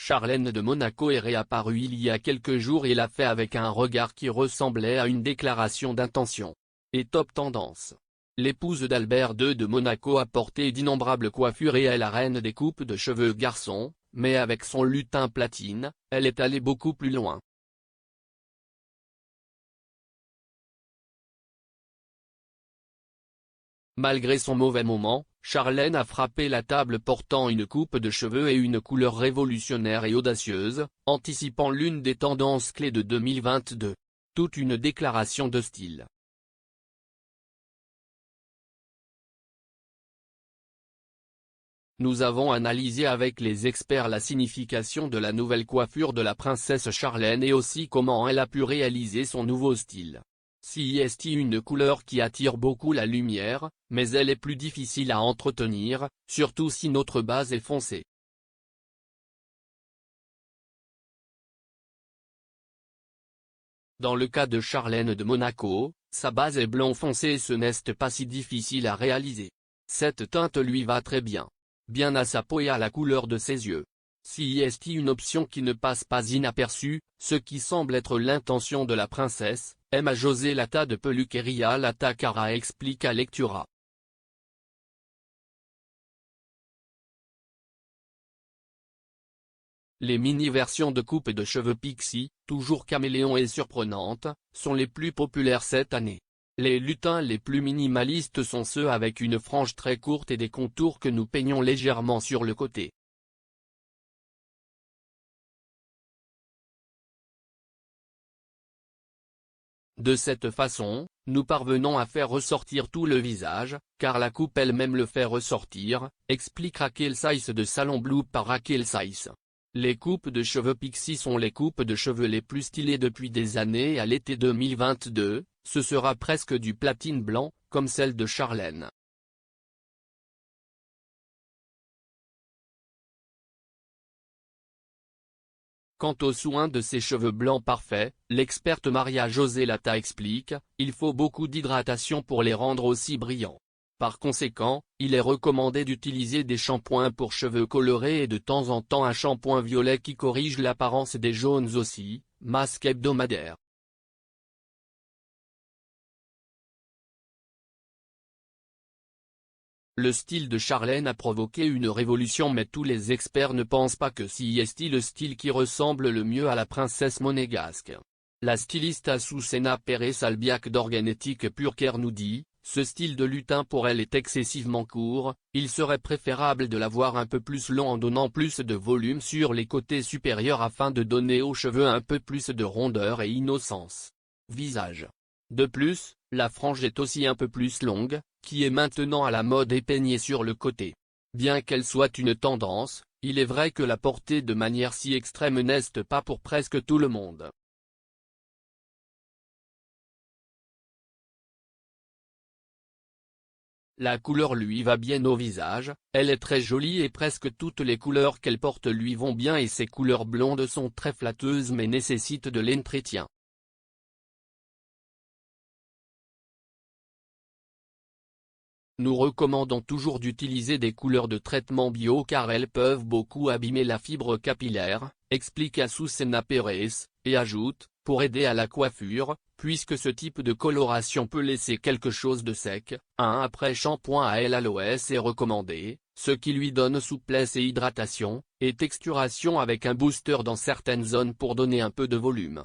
Charlène de Monaco est réapparue il y a quelques jours et l'a fait avec un regard qui ressemblait à une déclaration d'intention. Et top tendance. L'épouse d'Albert II de Monaco a porté d'innombrables coiffures et est la reine des coupes de cheveux garçons, mais avec son lutin platine, elle est allée beaucoup plus loin. Malgré son mauvais moment, Charlène a frappé la table portant une coupe de cheveux et une couleur révolutionnaire et audacieuse, anticipant l'une des tendances clés de 2022. Toute une déclaration de style. Nous avons analysé avec les experts la signification de la nouvelle coiffure de la princesse Charlène et aussi comment elle a pu réaliser son nouveau style. C'est une couleur qui attire beaucoup la lumière, mais elle est plus difficile à entretenir, surtout si notre base est foncée. Dans le cas de Charlène de Monaco, sa base est blanc foncé et ce n'est pas si difficile à réaliser. Cette teinte lui va très bien. Bien à sa peau et à la couleur de ses yeux. C'est une option qui ne passe pas inaperçue, ce qui semble être l'intention de la princesse, Emma José Lata de Peluqueria Lata Cara explique à Lectura. Les mini-versions de coupe de cheveux Pixie, toujours caméléon et surprenantes, sont les plus populaires cette année. Les lutins les plus minimalistes sont ceux avec une frange très courte et des contours que nous peignons légèrement sur le côté. De cette façon, nous parvenons à faire ressortir tout le visage, car la coupe elle-même le fait ressortir, explique Raquel Saiz de Salon Blue par Raquel Saiz. Les coupes de cheveux Pixie sont les coupes de cheveux les plus stylées depuis des années et à l'été 2022, ce sera presque du platine blanc, comme celle de Charlène. Quant aux soins de ses cheveux blancs parfaits, l'experte Maria José Lata explique, il faut beaucoup d'hydratation pour les rendre aussi brillants. Par conséquent, il est recommandé d'utiliser des shampoings pour cheveux colorés et de temps en temps un shampoing violet qui corrige l'apparence des jaunes aussi, masque hebdomadaire. Le style de Charlène a provoqué une révolution mais tous les experts ne pensent pas que c'est le style qui ressemble le mieux à la princesse monégasque. La styliste Azucena Pérez Albiac d'Organétique Purcare nous dit, ce style de lutin pour elle est excessivement court, il serait préférable de l'avoir un peu plus long en donnant plus de volume sur les côtés supérieurs afin de donner aux cheveux un peu plus de rondeur et innocence. Visage. De plus, la frange est aussi un peu plus longue, qui est maintenant à la mode et peignée sur le côté. Bien qu'elle soit une tendance, il est vrai que la porter de manière si extrême n'est pas pour presque tout le monde. La couleur lui va bien au visage, elle est très jolie et presque toutes les couleurs qu'elle porte lui vont bien et ses couleurs blondes sont très flatteuses mais nécessitent de l'entretien. Nous recommandons toujours d'utiliser des couleurs de traitement bio car elles peuvent beaucoup abîmer la fibre capillaire, explique Azucena Pérez, et ajoute, pour aider à la coiffure, puisque ce type de coloration peut laisser quelque chose de sec, un après-shampoing à l'aloès est recommandé, ce qui lui donne souplesse et hydratation, et texturation avec un booster dans certaines zones pour donner un peu de volume.